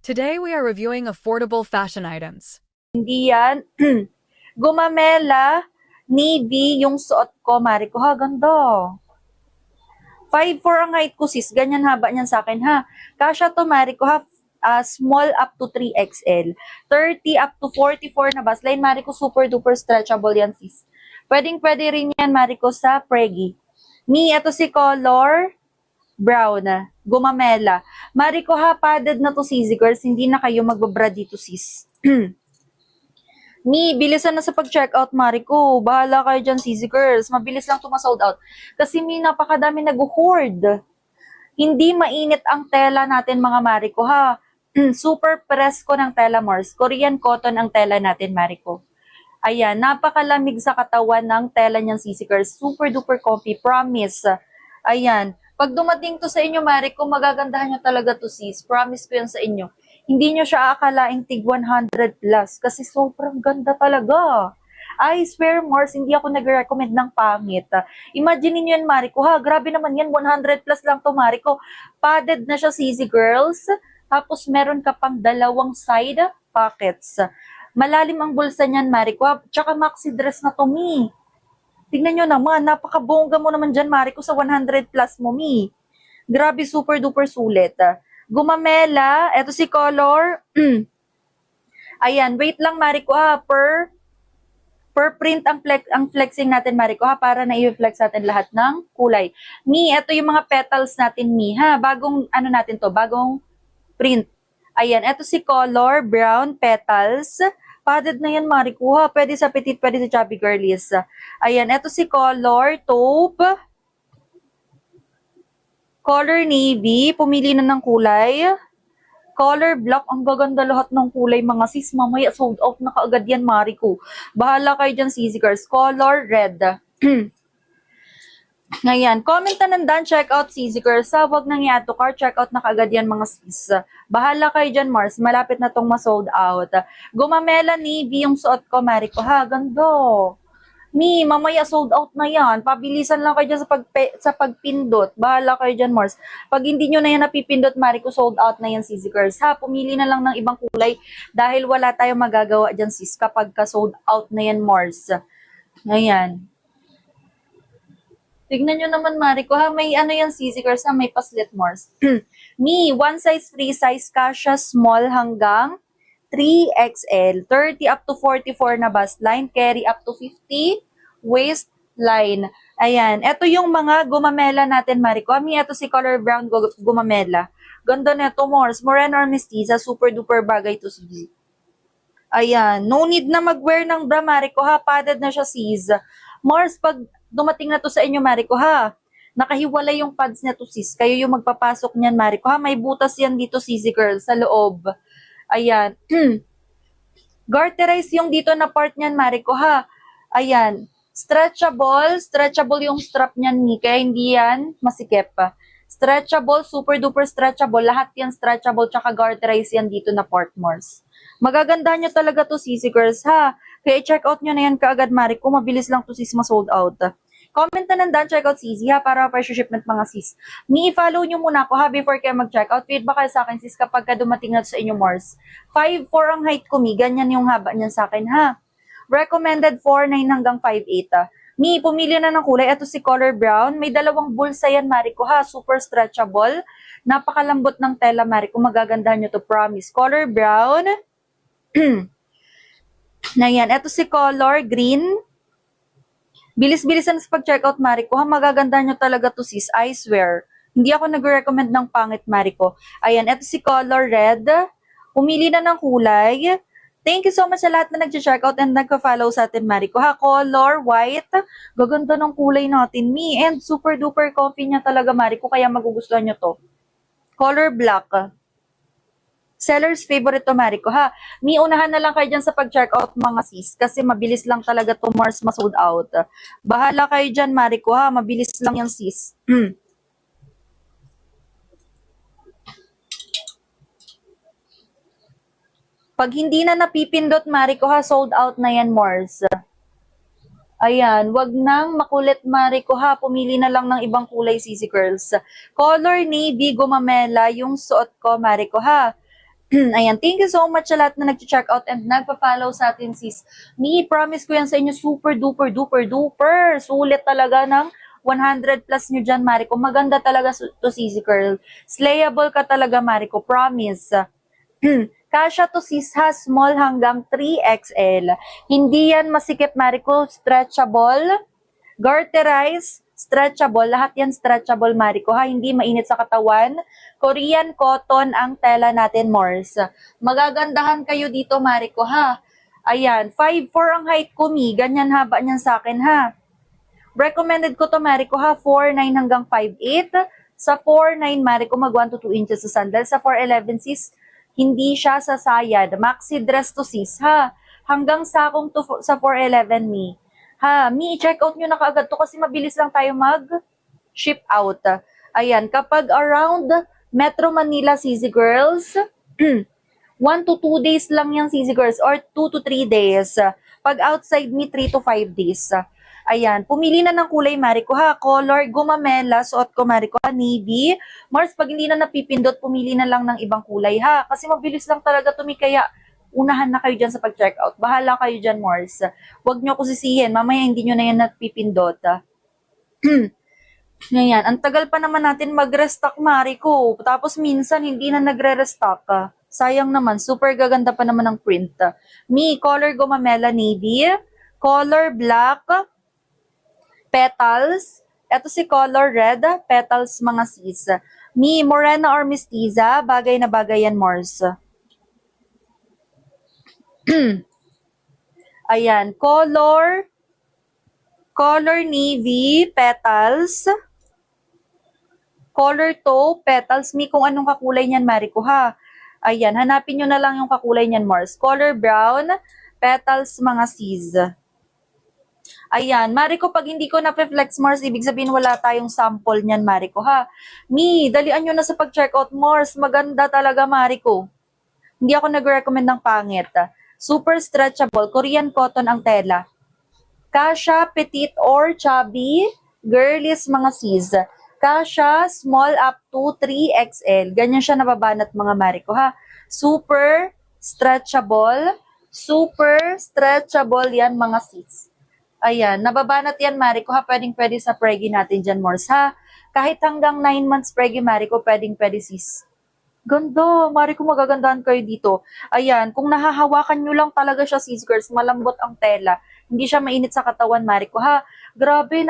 Today we are reviewing affordable fashion items. Hindi yan. Gumamela, navy yung suot ko, Mari ko. Ha, ganda. 5'4" ang height ko, sis. Ganyan haba niyan sa akin, ha. Kasha to, Mari ko, ha. Small up to 3XL. 30 up to 44 na bust line, Mari ko. Super duper stretchable yan, sis. Pwede rin yan, Mari ko, sa preggy. Ito si color brown. Gumamela. Mari ko, ha, padded na to, sis. Girls, hindi na kayo magbabra dito, sis. Bilisan na sa pag-checkout, Mariko. Bahala kayo dyan, CZ Girls. Mabilis lang sold out. Kasi napakadami nag-hoard. Hindi mainit ang tela natin, mga Mariko, ha. Super presko ng tela, Mars. Korean cotton ang tela natin, Mariko. Ayan, napakalamig sa katawan ng tela niyan, CZ Girls. Super duper comfy, promise. Ayan. Pag dumating to sa inyo, Mariko, magagandahan nyo talaga to, sis. Promise ko yan sa inyo. Hindi nyo siya akalaing tig 100 plus kasi sobrang ganda talaga. I swear, Mars, hindi ako nag-recommend ng pangit. Imagine niyo yan, Mariko, ha? Grabe naman yan, 100 plus lang to, Mariko. Padded na siya, CZ Girls. Tapos meron ka pang dalawang side pockets. Malalim ang bulsa niyan, Mariko, ha? Tsaka maxi dress na to, Mi. Tingnan nyo naman, napakabongga mo naman dyan, Mariko, sa 100 plus mo, Mi. Grabe, super duper sulit. Gumamela, eto si color. Ayan, wait lang, Mariko, ha, per print ang flexing natin, Mariko, ha, para na i-flex natin lahat ng kulay. Eto yung mga petals natin, ha, bagong, natin to, bagong print. Ayan, eto si color, brown petals. Padded na yan, Mariko, ha, pwede sa petite, pwede sa chubby girlies. Ayan, eto si color, taupe. Color navy, pumili na ng kulay. Color black, ang gaganda lahat ng kulay, mga sis. Mamaya sold out na kaagad yan, Mariko. Bahala kayo dyan, CZ Girls. Color red. Ngayon, comment na nandan, check out CZ Girls. Huwag nang i-add to cart, check out na kaagad yan, mga sis. Bahala kayo dyan, Mars. Malapit na tong ma-sold out. Gumamela navy yung suot ko, Mariko. Ha, ganda. Mamaya sold out na yan. Pabilisan lang kayo dyan sa pagpindot. Bahala kayo dyan, Mars. Pag hindi nyo na yan napipindot, Mariko, sold out na yan, CZ Girls. Ha, pumili na lang ng ibang kulay dahil wala tayong magagawa dyan, sis, kapag ka-sold out na yan, Mars. Ayan. Tignan nyo naman, Mariko, ha, may yan, CZ Girls, ha, may paslit, Mars. One size, free size, kasha, small hanggang 3XL, 30 up to 44 na bust line, carry up to 50 waistline. Ayan, ito yung mga gumamela natin, Mariko. Ito si color brown gumamela. Ganda na ito, Mors. Moreno or mestiza, super duper bagay to, sis. Ayan, no need na mag-wear ng bra, Mariko, ha. Padded na siya, sis. Mors, pag dumating na to sa inyo, Mariko, ha, nakahiwalay yung pads na to, sis. Kayo yung magpapasok niyan, Mariko, ha. May butas yan dito, sis, girl, sa loob. Ayan. Garterize yung dito na part niyan, Mariko, ha. Ayan. Stretchable yung strap niyan, kaya hindi yan masikip. Stretchable, super duper stretchable. Lahat yan stretchable, tsaka garterize yan dito na part, Mors. Magaganda nyo talaga to, CZ Girls, ha. Kaya check out nyo na yan kaagad, Mariko. Mabilis lang to, sis, ma-sold out. Comment na nandan, check out CZ, ha, para pa shipment, mga sis. I-follow nyo muna ako, ha, before kayo mag-check out. Feedback kayo sa akin, sis, kapag dumating na sa inyo, Mars. 5'4" ang height ko, ganyan yung haba niyan sa akin, ha. Recommended 4'9" hanggang 5'8". Pumili na ng kulay. Ito si color brown. May dalawang bulsa yan, Mariko, ha. Super stretchable. Napakalambot ng tela, Mariko. Magagandahan nyo to, promise. Color brown. Na yan. Ito si color green. Bilis-bilisan sa pag-checkout, Mariko, ha. Magaganda nyo talaga to, sis. I swear. Hindi ako nag-recommend ng pangit, Mariko. Ayan, eto si color red. Pumili na ng kulay. Thank you so much sa lahat na nag-checkout and nagka-follow sa atin, Mariko, ha. Color white. Gaganda ng kulay natin, and super duper comfy niya talaga, Mariko, kaya magugustuhan nyo to. Color black. Seller's favorite to, Mariko, ha. Unahan na lang kayo dyan sa pag-checkout, mga sis, kasi mabilis lang talaga to, Mars, ma-sold out. Bahala kayo dyan, Mariko, ha. Mabilis lang yan, sis. Pag hindi na napipindot, Mariko, ha, sold out na yan, Mars. Ayan, wag nang makulit, Mariko, ha. Pumili na lang ng ibang kulay, CZ Girls. Color navy, gumamela yung suot ko, Mariko, ha. Ayan, thank you so much sa lahat na nag-check out and nagpa-follow sa atin, sis. Promise ko yan sa inyo, super duper duper duper. Sulit talaga ng 100 plus nyo dyan, Mariko. Maganda talaga to sisi girl. Slayable ka talaga, Mariko. Promise. Kasha to sis ha, small hanggang 3XL. Hindi yan masikip, Mariko. Stretchable, garterize, stretchable. Lahat yan stretchable, Mariko ha. Hindi mainit sa katawan. Korean cotton ang tela natin, Mors. Magagandahan kayo dito, Mariko ha. Ayan, 5'4 ang height ko, Mi. Ganyan haba niyan sa akin ha. Recommended ko to, Mariko ha, 4'9 hanggang 5'8. Sa 4'9, Mariko, mag 1 to 2 inches sa sandal. Sa 4'11, sis, hindi siya sasayad. Maxi dress to, sis, ha. Hanggang sakong to sa 4'11, Mi. Ha, Mi, check out nyo na kaagad to kasi mabilis lang tayo mag-ship out. Ayan, kapag around Metro Manila, sisi girls, 1 to 2 days lang yung sisi girls or 2 to 3 days. Pag outside me, 3 to 5 days. Ayan, pumili na ng kulay, Mariko ha. Color, gumamela, suot ko, Mariko ha, navy. Mars, pag hindi na napipindot, pumili na lang ng ibang kulay ha. Kasi mabilis lang talaga tumi, kaya unahan na kayo dyan sa pag-checkout. Bahala kayo dyan, Mars. Huwag nyo ko sisihin, mamaya hindi nyo na yan napipindot. Ngayon, ang tagal pa naman natin mag-restock, Mariko. Tapos minsan, hindi na nagre-restock. Sayang naman, super gaganda pa naman ng print. Mi, color gumamela, navy. Color black, petals. Ito si color red, petals mga sis. Mi, morena or mestiza, bagay na bagay yan, Mors. Ayan, color navy, petals. Color taupe, petals. Mi, kung anong kakulay niyan, Mariko ha. Ayan, hanapin nyo na lang yung kakulay niyan, Mors. Color brown, petals mga sis. Ayan, Mariko, pag hindi ko na-flex, Mars, ibig sabihin wala tayong sample niyan, Mariko, ha? Mi, dalian nyo na sa pag-checkout, Mars. Maganda talaga, Mariko. Hindi ako nag-recommend ng pangit. Super stretchable, Korean cotton ang tela. Kasha, petite or chubby, girlies mga sis. Kasha, small up to 3XL. Ganyan siya nababanat mga Mariko, ha? Super stretchable yan mga sis. Ayan, nababanat yan, Mariko, ha? Pwede sa preggy natin dyan, Mors, ha? Kahit hanggang 9 months preggy, Mariko, pwede sis. Ganda, Mariko, magagandahan kayo dito. Ayan, kung nahahawakan nyo lang talaga siya, sis girls, malambot ang tela. Hindi siya mainit sa katawan, Mariko, ha? Grabe,